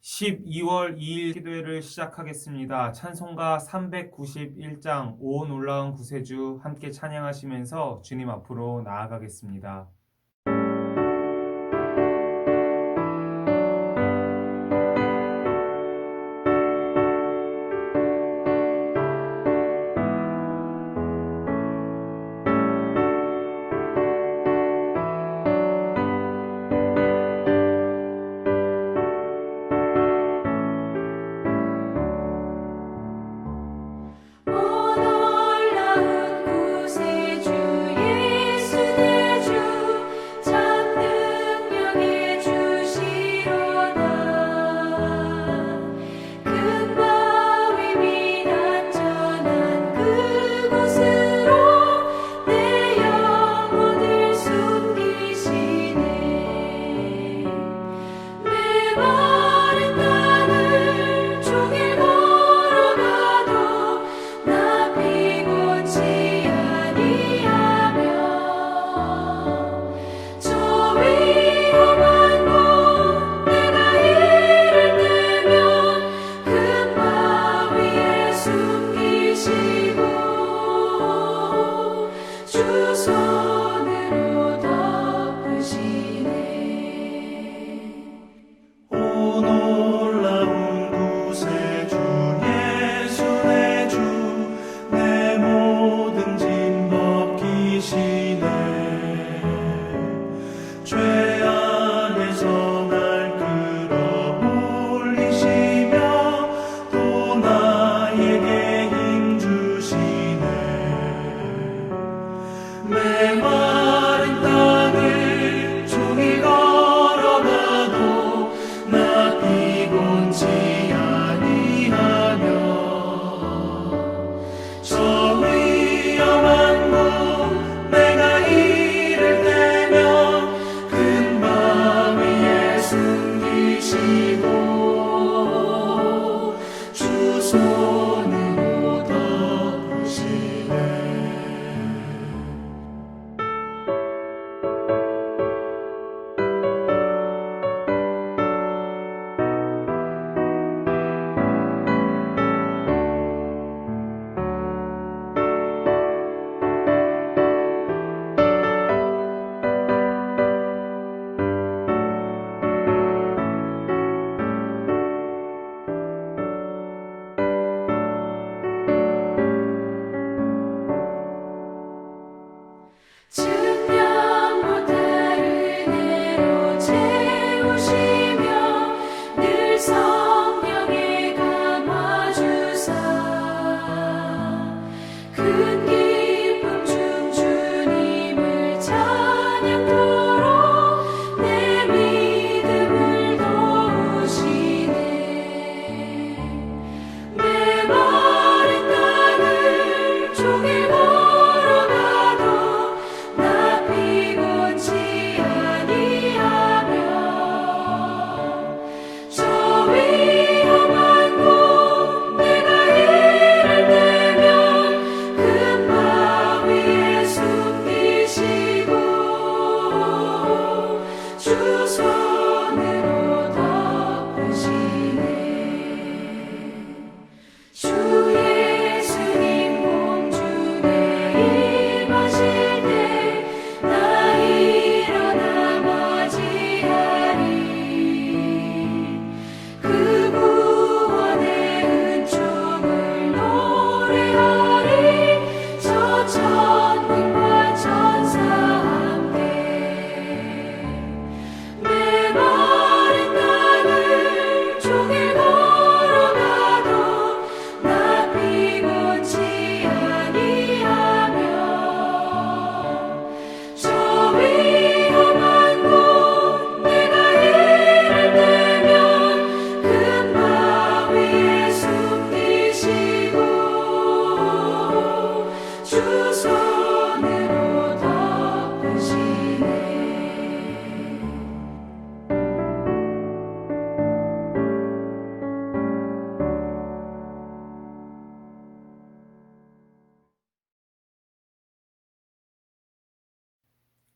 12월 2일 기도회를 시작하겠습니다. 찬송가 391장 오 놀라운 구세주 함께 찬양하시면서 주님 앞으로 나아가겠습니다. 오 놀라운 구세주 예수 내 주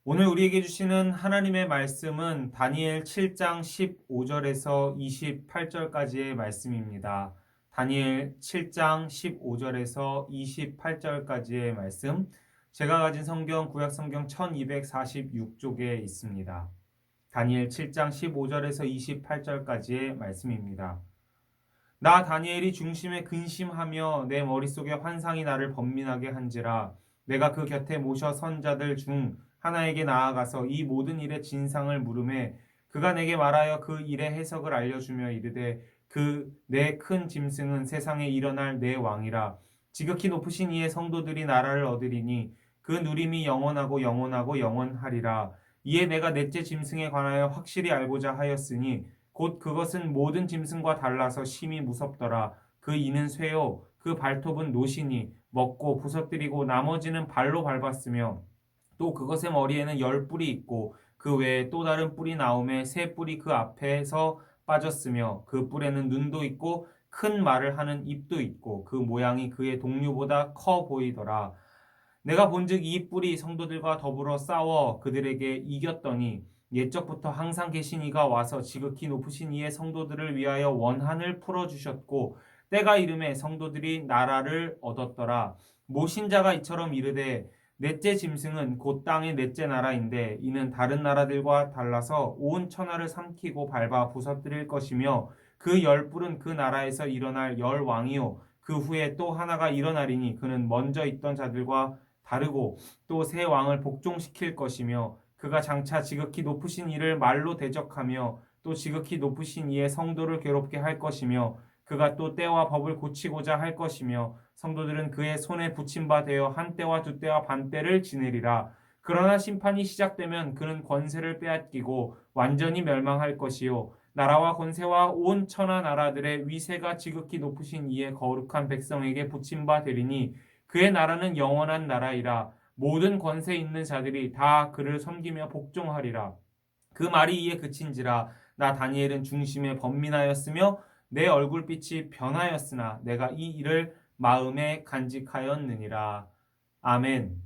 오늘 우리에게 주시는 하나님의 말씀은 다니엘 7장 15절에서 28절까지의 말씀입니다. 다니엘 7장 15절에서 28절까지의 말씀, 제가 가진 성경 구약 성경 1246쪽에 있습니다. 다니엘 7장 15절에서 28절까지의 말씀입니다. 나 다니엘이 중심에 근심하며 내 머릿속에 환상이 나를 번민하게 한지라 내가 그 곁에 모셔 선자들 중 하나에게 나아가서 이 모든 일의 진상을 물으매 그가 내게 말하여 그 일의 해석을 알려주며 이르되 그 내 큰 짐승은 세상에 일어날 내 왕이라 지극히 높으신 이의 성도들이 나라를 얻으리니 그 누림이 영원하고 영원하고 영원하리라. 이에 내가 넷째 짐승에 관하여 확실히 알고자 하였으니 곧 그것은 모든 짐승과 달라서 심히 무섭더라. 그 이는 쇠요 그 발톱은 노시니 먹고 부서뜨리고 나머지는 발로 밟았으며 또 그것의 머리에는 10뿔이 있고 그 외에 또 다른 뿔이 나오매 세 뿔이 그 앞에서 빠졌으며 그 뿔에는 눈도 있고 큰 말을 하는 입도 있고 그 모양이 그의 동류보다 커 보이더라. 내가 본즉 이 뿔이 성도들과 더불어 싸워 그들에게 이겼더니 옛적부터 항상 계신 이가 와서 지극히 높으신 이의 성도들을 위하여 원한을 풀어주셨고 때가 이름에 성도들이 나라를 얻었더라. 모신자가 이처럼 이르되 넷째 짐승은 곧 땅의 넷째 나라인데 이는 다른 나라들과 달라서 온 천하를 삼키고 밟아 부서뜨릴 것이며 그 10뿔은 그 나라에서 일어날 10왕이요 그 후에 또 하나가 일어나리니 그는 먼저 있던 자들과 다르고 또 새 왕을 복종시킬 것이며 그가 장차 지극히 높으신 이를 말로 대적하며 또 지극히 높으신 이의 성도를 괴롭게 할 것이며 그가 또 때와 법을 고치고자 할 것이며 성도들은 그의 손에 붙임 바 되어 한 때와 두 때와 반 때를 지내리라. 그러나 심판이 시작되면 그는 권세를 빼앗기고 완전히 멸망할 것이요 나라와 권세와 온 천하 나라들의 위세가 지극히 높으신 이의 거룩한 백성에게 붙임 바 되리니 그의 나라는 영원한 나라이라. 모든 권세 있는 자들이 다 그를 섬기며 복종하리라. 그 말이 이에 그친지라. 나 다니엘은 중심에 번민하였으며 내 얼굴빛이 변하였으나 내가 이 일을 마음에 간직하였느니라. 아멘.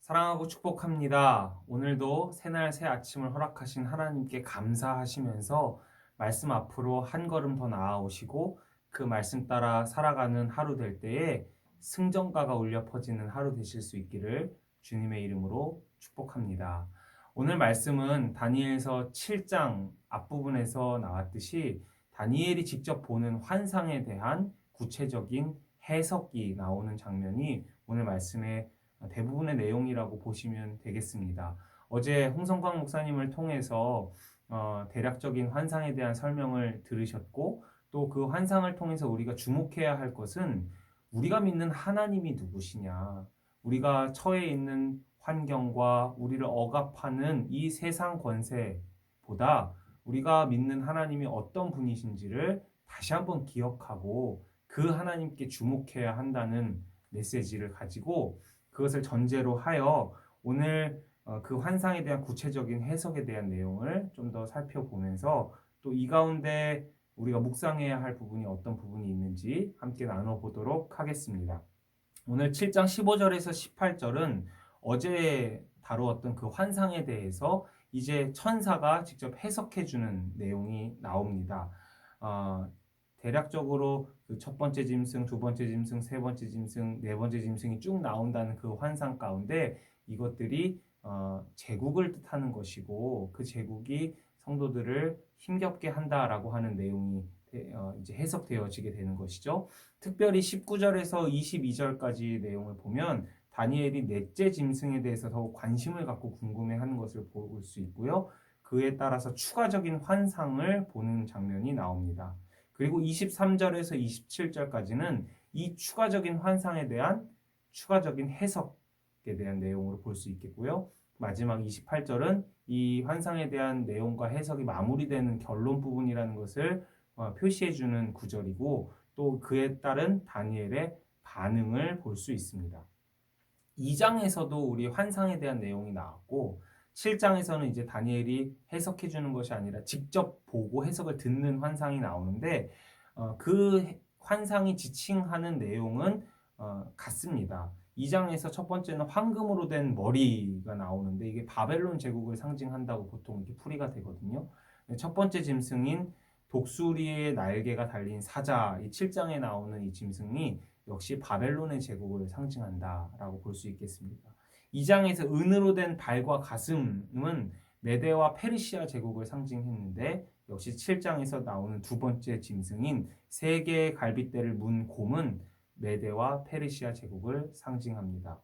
사랑하고 축복합니다. 오늘도 새날 새 아침을 허락하신 하나님께 감사하시면서 말씀 앞으로 한 걸음 더 나아오시고 그 말씀 따라 살아가는 하루 될 때에 승전가가 울려 퍼지는 하루 되실 수 있기를 주님의 이름으로 축복합니다. 오늘 말씀은 다니엘서 7장 앞부분에서 나왔듯이 다니엘이 직접 보는 환상에 대한 구체적인 해석이 나오는 장면이 오늘 말씀의 대부분의 내용이라고 보시면 되겠습니다. 어제 홍성광 목사님을 통해서 대략적인 환상에 대한 설명을 들으셨고 또 그 환상을 통해서 우리가 주목해야 할 것은 우리가 믿는 하나님이 누구시냐, 우리가 처해 있는 환경과 우리를 억압하는 이 세상 권세보다 우리가 믿는 하나님이 어떤 분이신지를 다시 한번 기억하고 그 하나님께 주목해야 한다는 메시지를 가지고 그것을 전제로 하여 오늘 그 환상에 대한 구체적인 해석에 대한 내용을 좀 더 살펴보면서 또 이 가운데 우리가 묵상해야 할 부분이 어떤 부분이 있는지 함께 나눠보도록 하겠습니다. 오늘 7장 15절에서 18절은 어제 다루었던 그 환상에 대해서 이제 천사가 직접 해석해주는 내용이 나옵니다. 대략적으로 그 첫 번째 짐승, 두 번째 짐승, 세 번째 짐승, 네 번째 짐승이 쭉 나온다는 그 환상 가운데 이것들이 제국을 뜻하는 것이고 그 제국이 성도들을 힘겹게 한다라고 하는 내용이 이제 해석되어지게 되는 것이죠. 특별히 19절에서 22절까지 내용을 보면 다니엘이 넷째 짐승에 대해서 더욱 관심을 갖고 궁금해하는 것을 볼 수 있고요. 그에 따라서 추가적인 환상을 보는 장면이 나옵니다. 그리고 23절에서 27절까지는 이 추가적인 환상에 대한 추가적인 해석에 대한 내용으로 볼 수 있겠고요. 마지막 28절은 이 환상에 대한 내용과 해석이 마무리되는 결론 부분이라는 것을 표시해주는 구절이고 또 그에 따른 다니엘의 반응을 볼 수 있습니다. 2장에서도 우리 환상에 대한 내용이 나왔고 7장에서는 이제 다니엘이 해석해주는 것이 아니라 직접 보고 해석을 듣는 환상이 나오는데 그 환상이 지칭하는 내용은 같습니다. 2장에서 첫 번째는 황금으로 된 머리가 나오는데 이게 바벨론 제국을 상징한다고 보통 이렇게 풀이가 되거든요. 첫 번째 짐승인 독수리의 날개가 달린 사자, 이 7장에 나오는 이 짐승이 역시 바벨론의 제국을 상징한다라고 볼 수 있겠습니다. 2장에서 은으로 된 발과 가슴은 메데와 페르시아 제국을 상징했는데 역시 7장에서 나오는 두 번째 짐승인 세 개의 갈빗대를 문 곰은 메데와 페르시아 제국을 상징합니다.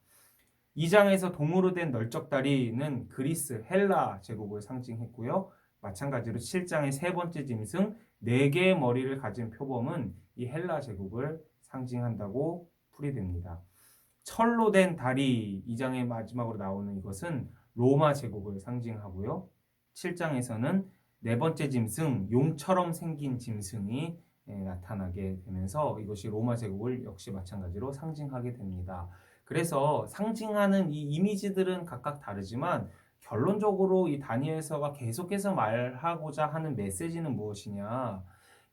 2장에서 동으로 된 널쩍다리는 그리스, 헬라 제국을 상징했고요. 마찬가지로 7장의 세 번째 짐승, 네 개의 머리를 가진 표범은 이 헬라 제국을 상징한다고 풀이됩니다. 철로 된 다리, 2장의 마지막으로 나오는 이것은 로마 제국을 상징하고요. 7장에서는 네 번째 짐승, 용처럼 생긴 짐승이 나타나게 되면서 이것이 로마 제국을 역시 마찬가지로 상징하게 됩니다. 그래서 상징하는 이 이미지들은 각각 다르지만 결론적으로 이 다니엘서가 계속해서 말하고자 하는 메시지는 무엇이냐?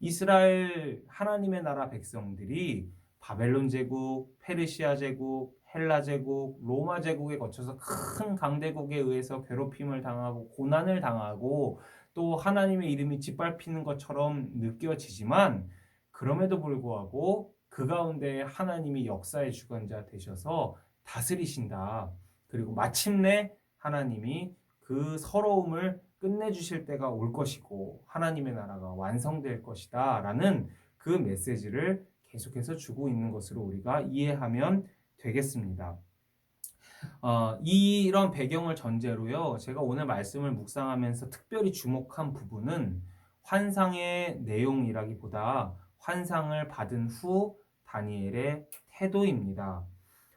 이스라엘 하나님의 나라 백성들이 바벨론 제국, 페르시아 제국, 헬라 제국, 로마 제국에 거쳐서 큰 강대국에 의해서 괴롭힘을 당하고 고난을 당하고 또 하나님의 이름이 짓밟히는 것처럼 느껴지지만 그럼에도 불구하고 그 가운데 하나님이 역사의 주관자 되셔서 다스리신다. 그리고 마침내 하나님이 그 서러움을 끝내주실 때가 올 것이고 하나님의 나라가 완성될 것이다 라는 그 메시지를 계속해서 주고 있는 것으로 우리가 이해하면 되겠습니다. 이런 배경을 전제로요. 제가 오늘 말씀을 묵상하면서 특별히 주목한 부분은 환상의 내용이라기보다 환상을 받은 후 다니엘의 태도입니다.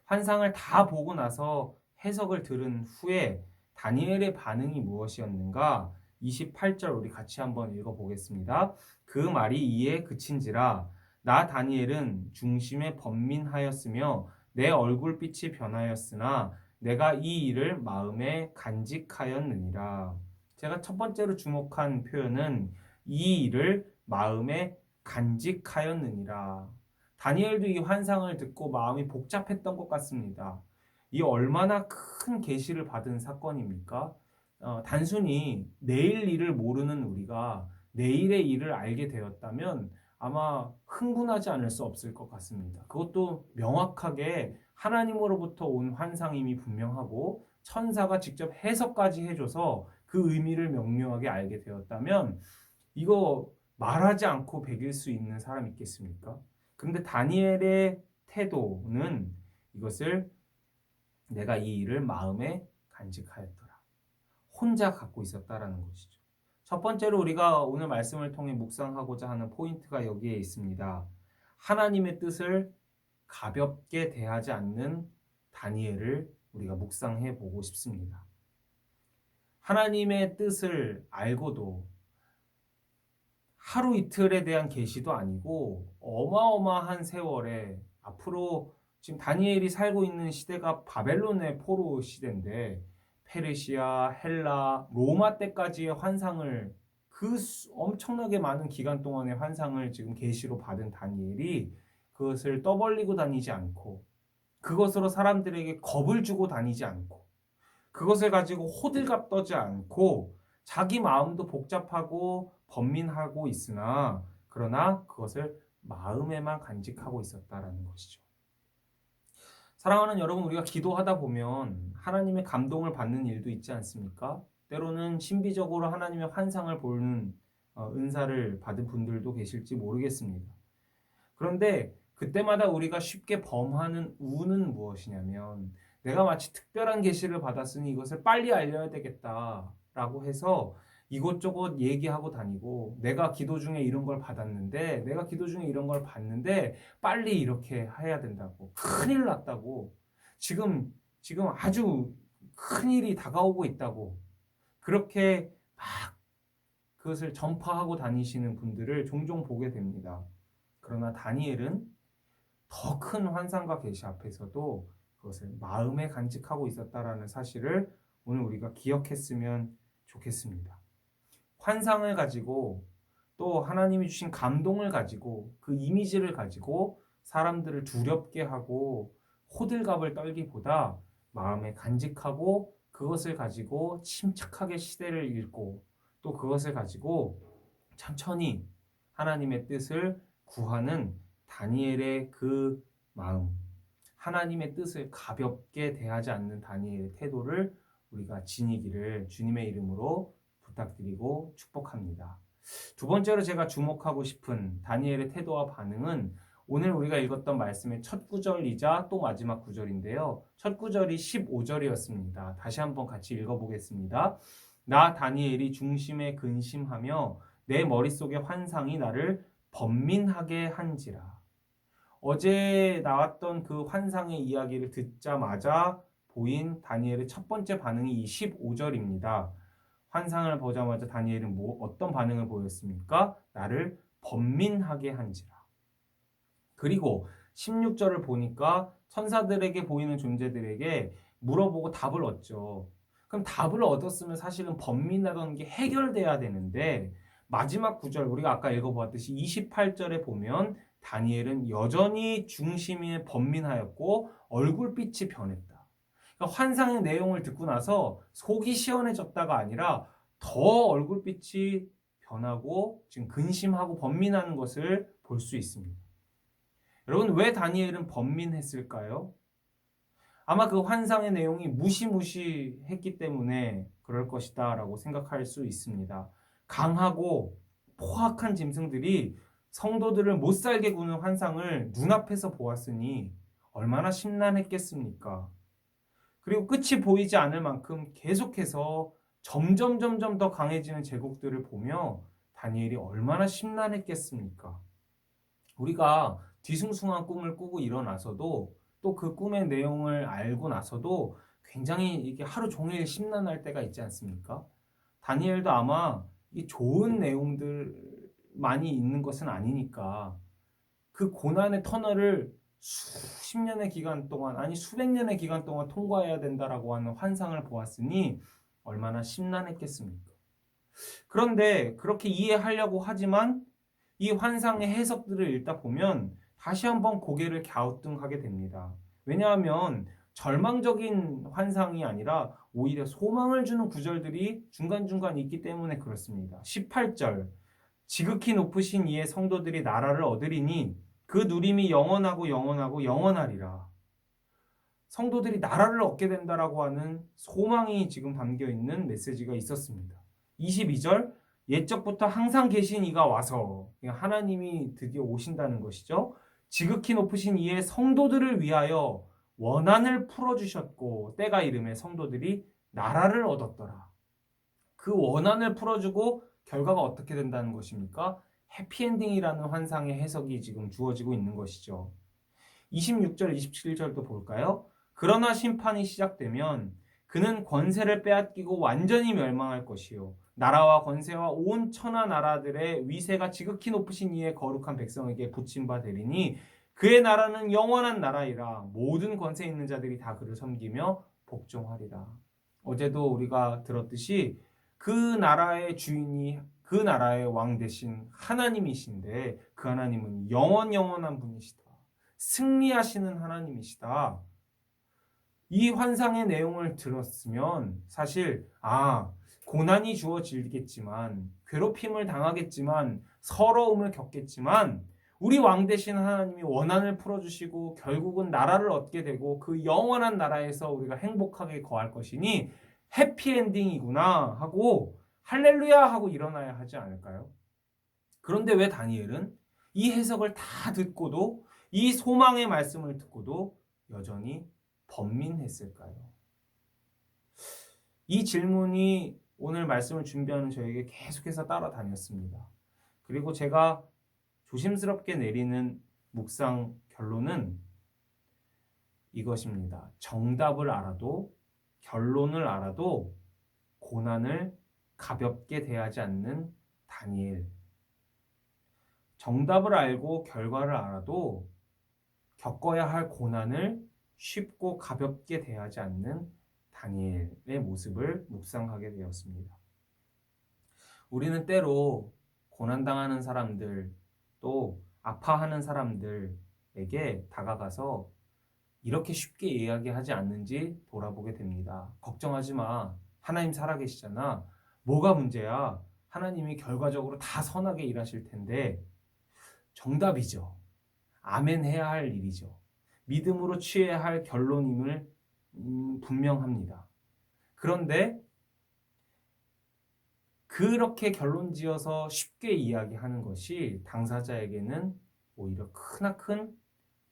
환상을 다 보고 나서 해석을 들은 후에 다니엘의 반응이 무엇이었는가? 28절 우리 같이 한번 읽어보겠습니다. 그 말이 이에 그친지라 나 다니엘은 중심에 번민하였으며 내 얼굴빛이 변하였으나 내가 이 일을 마음에 간직하였느니라. 제가 첫 번째로 주목한 표현은 이 일을 마음에 간직하였느니라. 다니엘도 이 환상을 듣고 마음이 복잡했던 것 같습니다. 이 얼마나 큰 계시를 받은 사건입니까? 단순히 내일 일을 모르는 우리가 내일의 일을 알게 되었다면 아마 흥분하지 않을 수 없을 것 같습니다. 그것도 명확하게 하나님으로부터 온 환상임이 분명하고 천사가 직접 해석까지 해줘서 그 의미를 명료하게 알게 되었다면 이거 말하지 않고 배길 수 있는 사람 있겠습니까? 그런데 다니엘의 태도는 이것을 내가 이 일을 마음에 간직하였더라. 혼자 갖고 있었다라는 것이죠. 첫 번째로 우리가 오늘 말씀을 통해 묵상하고자 하는 포인트가 여기에 있습니다. 하나님의 뜻을 가볍게 대하지 않는 다니엘을 우리가 묵상해 보고 싶습니다. 하나님의 뜻을 알고도 하루 이틀에 대한 계시도 아니고 어마어마한 세월에 앞으로 지금 다니엘이 살고 있는 시대가 바벨론의 포로 시대인데 페르시아, 헬라, 로마 때까지의 환상을 그 엄청나게 많은 기간 동안의 환상을 지금 계시로 받은 다니엘이 그것을 떠벌리고 다니지 않고 그것으로 사람들에게 겁을 주고 다니지 않고 그것을 가지고 호들갑 떠지 않고 자기 마음도 복잡하고 번민하고 있으나 그러나 그것을 마음에만 간직하고 있었다라는 것이죠. 사랑하는 여러분, 우리가 기도하다 보면 하나님의 감동을 받는 일도 있지 않습니까? 때로는 신비적으로 하나님의 환상을 보는 은사를 받은 분들도 계실지 모르겠습니다. 그런데 그때마다 우리가 쉽게 범하는 우는 무엇이냐면 내가 마치 특별한 계시를 받았으니 이것을 빨리 알려야 되겠다라고 해서 이것저것 얘기하고 다니고 내가 기도 중에 이런 걸 받았는데 내가 기도 중에 이런 걸 봤는데 빨리 이렇게 해야 된다고 큰일 났다고 지금 아주 큰일이 다가오고 있다고 그렇게 막 그것을 전파하고 다니시는 분들을 종종 보게 됩니다. 그러나 다니엘은 더 큰 환상과 계시 앞에서도 그것을 마음에 간직하고 있었다라는 사실을 오늘 우리가 기억했으면 좋겠습니다. 환상을 가지고 또 하나님이 주신 감동을 가지고 그 이미지를 가지고 사람들을 두렵게 하고 호들갑을 떨기보다 마음에 간직하고 그것을 가지고 침착하게 시대를 읽고 또 그것을 가지고 천천히 하나님의 뜻을 구하는 다니엘의 그 마음, 하나님의 뜻을 가볍게 대하지 않는 다니엘의 태도를 우리가 지니기를 주님의 이름으로 부탁드리고 축복합니다. 두 번째로 제가 주목하고 싶은 다니엘의 태도와 반응은 오늘 우리가 읽었던 말씀의 첫 구절이자 또 마지막 구절인데요. 첫 구절이 15절이었습니다. 다시 한번 같이 읽어보겠습니다. 나 다니엘이 중심에 근심하며 내 머릿속의 환상이 나를 번민하게 한지라. 어제 나왔던 그 환상의 이야기를 듣자마자 보인 다니엘의 첫 번째 반응이 이 15절입니다. 환상을 보자마자 다니엘은 어떤 반응을 보였습니까? 나를 번민하게 한지라. 그리고 16절을 보니까 천사들에게 보이는 존재들에게 물어보고 답을 얻죠. 그럼 답을 얻었으면 사실은 번민하던 게 해결돼야 되는데 마지막 구절 우리가 아까 읽어보았듯이 28절에 보면 다니엘은 여전히 중심에 번민하였고 얼굴빛이 변했다. 그러니까 환상의 내용을 듣고 나서 속이 시원해졌다가 아니라 더 얼굴빛이 변하고 지금 근심하고 번민하는 것을 볼 수 있습니다. 여러분, 왜 다니엘은 번민했을까요? 아마 그 환상의 내용이 무시무시했기 때문에 그럴 것이다 라고 생각할 수 있습니다. 강하고 포악한 짐승들이 성도들을 못살게 구는 환상을 눈앞에서 보았으니 얼마나 심란했겠습니까? 그리고 끝이 보이지 않을 만큼 계속해서 점점 더 강해지는 제국들을 보며 다니엘이 얼마나 심란했겠습니까? 우리가 뒤숭숭한 꿈을 꾸고 일어나서도 또 그 꿈의 내용을 알고 나서도 굉장히 이게 하루 종일 심란할 때가 있지 않습니까? 다니엘도 아마 이 좋은 내용들만이 있는 것은 아니니까 그 고난의 터널을 수십 년의 기간 동안, 아니 수백 년의 기간 동안 통과해야 된다라고 하는 환상을 보았으니 얼마나 심란했겠습니까? 그런데 그렇게 이해하려고 하지만 이 환상의 해석들을 읽다 보면 다시 한번 고개를 갸우뚱하게 됩니다. 왜냐하면 절망적인 환상이 아니라 오히려 소망을 주는 구절들이 중간중간 있기 때문에 그렇습니다. 18절 지극히 높으신 이의 성도들이 나라를 얻으리니 그 누림이 영원하고 영원하리라. 성도들이 나라를 얻게 된다라고 하는 소망이 지금 담겨 있는 메시지가 있었습니다. 22절 옛적부터 항상 계신 이가 와서 하나님이 드디어 오신다는 것이죠. 지극히 높으신 이의 성도들을 위하여 원한을 풀어주셨고 때가 이름에 성도들이 나라를 얻었더라. 그 원한을 풀어주고 결과가 어떻게 된다는 것입니까? 해피엔딩이라는 환상의 해석이 지금 주어지고 있는 것이죠. 26절, 27절도 볼까요? 그러나 심판이 시작되면 그는 권세를 빼앗기고 완전히 멸망할 것이요. 나라와 권세와 온 천하 나라들의 위세가 지극히 높으신 이의 거룩한 백성에게 붙임 바 되리니 그의 나라는 영원한 나라이라 모든 권세 있는 자들이 다 그를 섬기며 복종하리라. 어제도 우리가 들었듯이 그 나라의 주인이 그 나라의 왕 대신 하나님이신데 그 하나님은 영원한 분이시다. 승리하시는 하나님이시다. 이 환상의 내용을 들었으면 사실 고난이 주어지겠지만 괴롭힘을 당하겠지만 서러움을 겪겠지만 우리 왕 되신 하나님이 원한을 풀어주시고 결국은 나라를 얻게 되고 그 영원한 나라에서 우리가 행복하게 거할 것이니 해피엔딩이구나 하고 할렐루야 하고 일어나야 하지 않을까요? 그런데 왜 다니엘은 이 해석을 다 듣고도 이 소망의 말씀을 듣고도 여전히 번민했을까요? 이 질문이 오늘 말씀을 준비하는 저에게 계속해서 따라다녔습니다. 그리고 제가 조심스럽게 내리는 묵상 결론은 이것입니다. 정답을 알아도 결론을 알아도 고난을 가볍게 대하지 않는 다니엘. 정답을 알고 결과를 알아도 겪어야 할 고난을 쉽고 가볍게 대하지 않는 다니엘의 모습을 묵상하게 되었습니다. 우리는 때로 고난당하는 사람들, 또 아파하는 사람들에게 다가가서 이렇게 쉽게 이야기하지 않는지 돌아보게 됩니다. 걱정하지 마. 하나님 살아계시잖아. 뭐가 문제야? 하나님이 결과적으로 다 선하게 일하실 텐데 정답이죠. 아멘 해야 할 일이죠. 믿음으로 취해야 할 결론임을 분명합니다. 그런데 그렇게 결론 지어서 쉽게 이야기하는 것이 당사자에게는 오히려 크나큰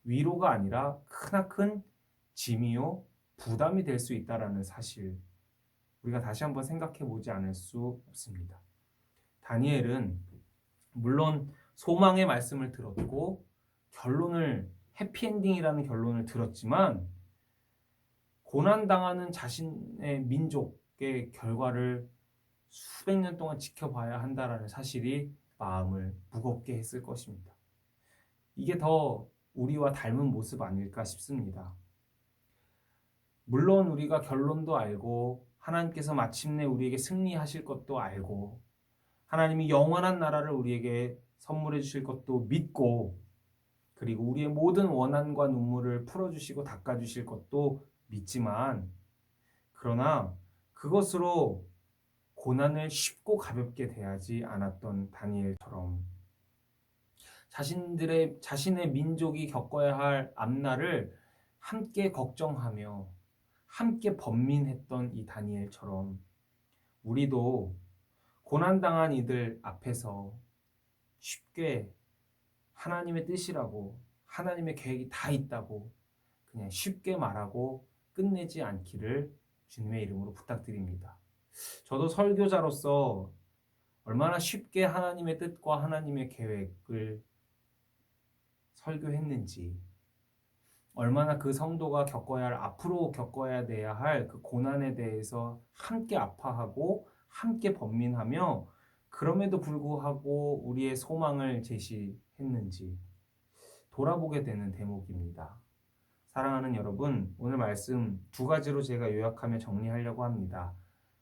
위로가 아니라 크나큰 짐이요 부담이 될 수 있다는 사실, 우리가 다시 한번 생각해 보지 않을 수 없습니다. 다니엘은 물론 소망의 말씀을 들었고 결론을 해피엔딩이라는 결론을 들었지만 고난당하는 자신의 민족의 결과를 수백 년 동안 지켜봐야 한다는 사실이 마음을 무겁게 했을 것입니다. 이게 더 우리와 닮은 모습 아닐까 싶습니다. 물론 우리가 결론도 알고 하나님께서 마침내 우리에게 승리하실 것도 알고 하나님이 영원한 나라를 우리에게 선물해 주실 것도 믿고 그리고 우리의 모든 원한과 눈물을 풀어주시고 닦아주실 것도 믿지만 그러나 그것으로 고난을 쉽고 가볍게 대하지 않았던 다니엘처럼 자신의 민족이 겪어야 할 앞날을 함께 걱정하며 함께 번민했던 이 다니엘처럼 우리도 고난당한 이들 앞에서 쉽게 하나님의 뜻이라고 하나님의 계획이 다 있다고 그냥 쉽게 말하고 끝내지 않기를 주님의 이름으로 부탁드립니다. 저도 설교자로서 얼마나 쉽게 하나님의 뜻과 하나님의 계획을 설교했는지, 얼마나 그 성도가 겪어야 할, 앞으로 겪어야 돼야 할 그 고난에 대해서 함께 아파하고 함께 번민하며 그럼에도 불구하고 우리의 소망을 제시했는지 돌아보게 되는 대목입니다. 사랑하는 여러분, 오늘 말씀 두 가지로 제가 요약하며 정리하려고 합니다.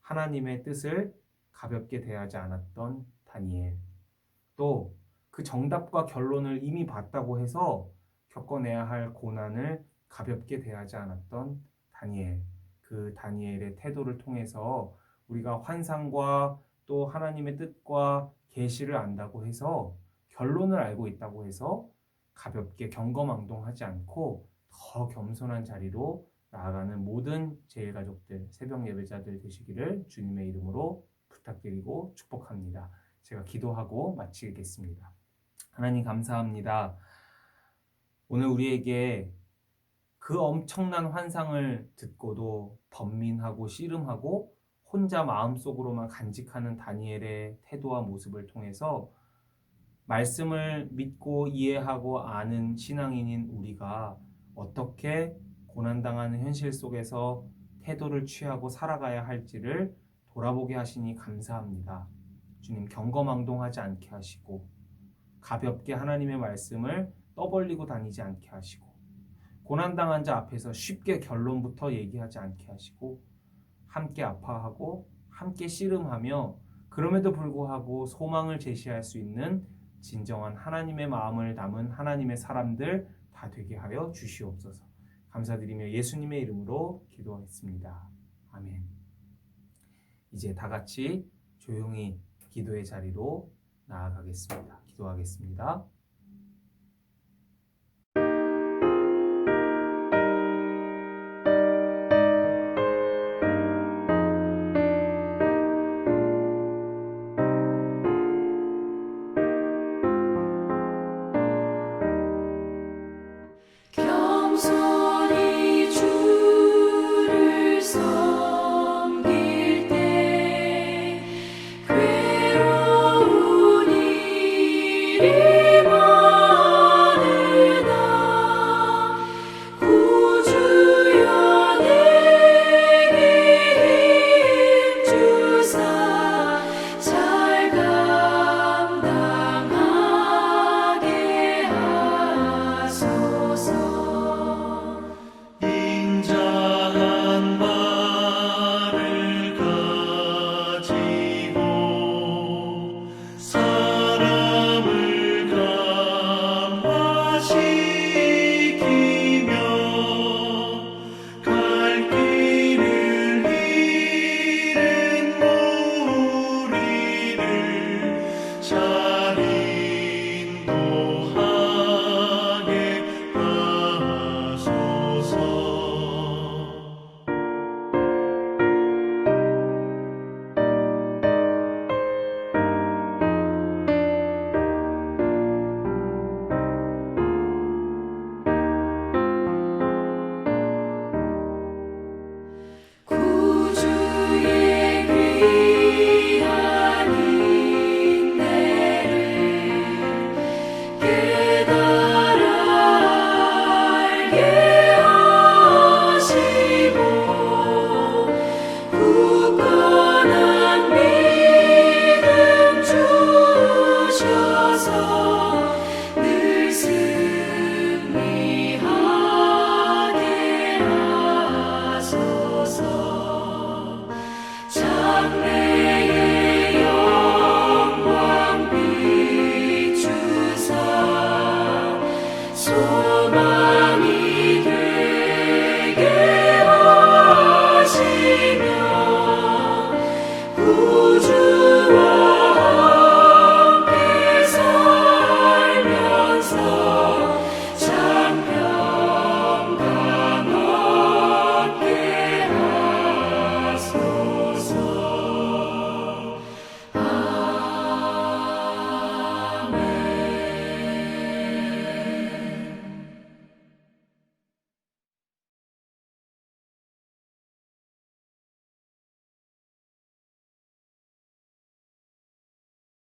하나님의 뜻을 가볍게 대하지 않았던 다니엘, 또 그 정답과 결론을 이미 봤다고 해서 겪어내야 할 고난을 가볍게 대하지 않았던 다니엘, 그 다니엘의 태도를 통해서 우리가 환상과 또 하나님의 뜻과 계시를 안다고 해서 결론을 알고 있다고 해서 가볍게 경거망동하지 않고 더 겸손한 자리로 나아가는 모든 제일가족들, 새벽 예배자들 되시기를 주님의 이름으로 부탁드리고 축복합니다. 제가 기도하고 마치겠습니다. 하나님 감사합니다. 오늘 우리에게 그 엄청난 환상을 듣고도 번민하고 씨름하고 혼자 마음속으로만 간직하는 다니엘의 태도와 모습을 통해서 말씀을 믿고 이해하고 아는 신앙인인 우리가 어떻게 고난당하는 현실 속에서 태도를 취하고 살아가야 할지를 돌아보게 하시니 감사합니다. 주님 경거망동하지 않게 하시고 가볍게 하나님의 말씀을 떠벌리고 다니지 않게 하시고 고난당한 자 앞에서 쉽게 결론부터 얘기하지 않게 하시고 함께 아파하고 함께 씨름하며 그럼에도 불구하고 소망을 제시할 수 있는 진정한 하나님의 마음을 담은 하나님의 사람들 다 되게 하여 주시옵소서. 감사드리며 예수님의 이름으로 기도하겠습니다. 아멘. 이제 다 같이 조용히 기도의 자리로 나아가겠습니다. 기도하겠습니다.